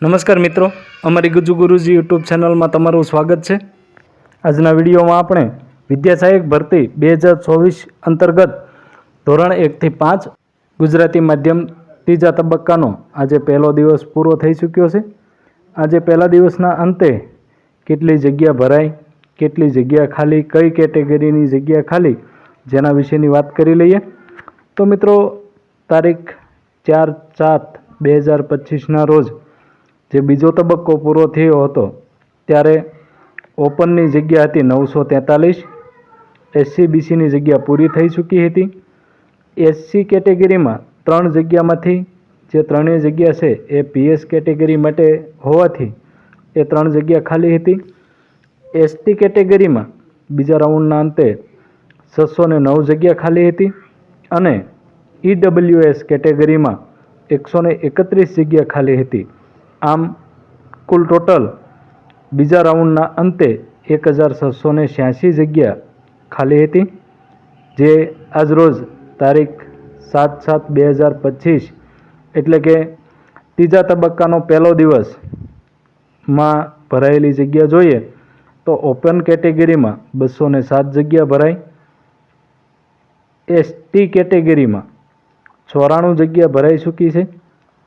નમસ્કાર મિત્રો, અમારી ગુજુ ગુરુજી યુટ્યુબ ચેનલમાં તમારું સ્વાગત છે। આજના વિડીયોમાં આપણે વિદ્યા સહાયક ભરતી 2024 અંતર્ગત ધોરણ 1 થી 5 ગુજરાતી માધ્યમ ત્રીજા તબક્કાનો આજે પહેલો દિવસ પૂરો થઈ ચૂક્યો છે। આજે પહેલા દિવસના અંતે કેટલી જગ્યા ભરાઈ, કેટલી જગ્યા ખાલી, કઈ કેટેગરીની જગ્યા ખાલી, જેના વિશેની વાત કરી લઈએ। તો મિત્રો, તારીખ 4/7/2025ના રોજ જે બીજો તબક્કો પૂરો થયો હતો ત્યારે ઓપનની જગ્યા હતી 943, SC/BCની જગ્યા પૂરી થઈ ચૂકી હતી। SC કેટેગરીમાં 3 જગ્યામાંથી જે ત્રણેય જગ્યા છે એ PS કેટેગરી માટે હોવાથી એ 3 જગ્યા ખાલી હતી। ST કેટેગરીમાં બીજા રાઉન્ડના અંતે 609 જગ્યા ખાલી હતી અને EWS કેટેગરીમાં 131 જગ્યા ખાલી હતી। આમ કુલ ટોટલ બીજા રાઉન્ડના અંતે 1686 જગ્યા ખાલી હતી, જે આજરોજ તારીખ 7/7/2025 એટલે કે ત્રીજા તબક્કાનો પહેલો દિવસમાં ભરાયેલી જગ્યા જોઈએ તો ઓપન કેટેગરીમાં 207 જગ્યા ભરાઈ, ST કેટેગરીમાં 94 જગ્યા ભરાઈ ચૂકી છે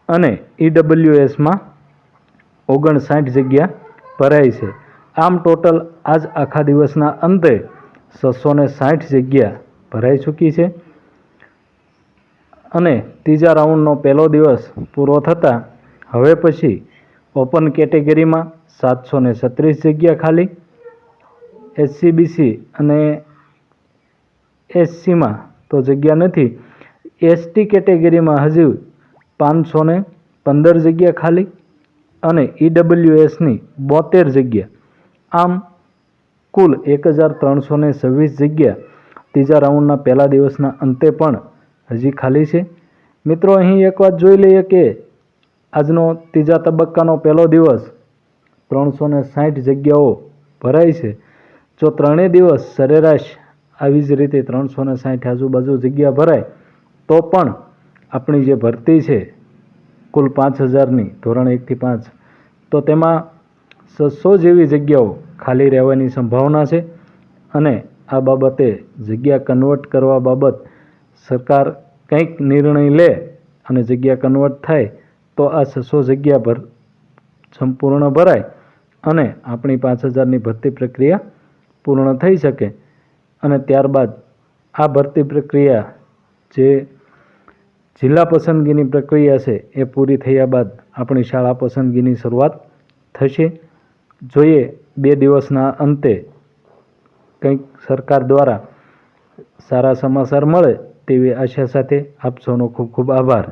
અને EWSમાં 59 જગ્યા ભરાઈ છે। આમ ટોટલ આજ આખા દિવસના અંતે 660 જગ્યા ભરાઈ ચૂકી છે અને ત્રીજા રાઉન્ડનો પહેલો દિવસ પૂરો થતાં હવે પછી ઓપન કેટેગરીમાં 736 જગ્યા ખાલી, SC/BC અને SCમાં તો જગ્યા નથી, ST કેટેગરીમાં હજુ 515 જગ્યા ખાલી અને EWSની 72 જગ્યા, આમ કુલ 1326 જગ્યા ત્રીજા રાઉન્ડના પહેલા દિવસના અંતે પણ હજી ખાલી છે। મિત્રો, અહીં એક વાત જોઈ લઈએ કે આજનો ત્રીજા તબક્કાનો પહેલો દિવસ 360 જગ્યાઓ ભરાઈ છે। જો ત્રણેય દિવસ સરેરાશ આવી જ રીતે 360 આજુબાજુ જગ્યા ભરાય તો પણ આપણી જે ભરતી છે કુલ 5000ની ધોરણ 1 થી 5 તો તેમાં 600 જેવી જગ્યાઓ ખાલી રહેવાની સંભાવના છે અને આ બાબતે જગ્યા કન્વર્ટ કરવા બાબત સરકાર કંઈક નિર્ણય લે અને જગ્યા કન્વર્ટ થાય તો આ 600 જગ્યા સંપૂર્ણ ભરાય અને આપણી 5000ની ભરતી પ્રક્રિયા પૂર્ણ થઈ શકે અને ત્યારબાદ આ ભરતી પ્રક્રિયા જે જિલ્લા પસંદગીની પ્રક્રિયા છે એ પૂરી થયા બાદ આપણી શાળા પસંદગીની શરૂઆત થશે। જોઈએ 2 દિવસના અંતે કંઈક સરકાર દ્વારા સારા સમાચાર મળે તેવી આશા સાથે આપ સૌનો ખૂબ ખૂબ આભાર।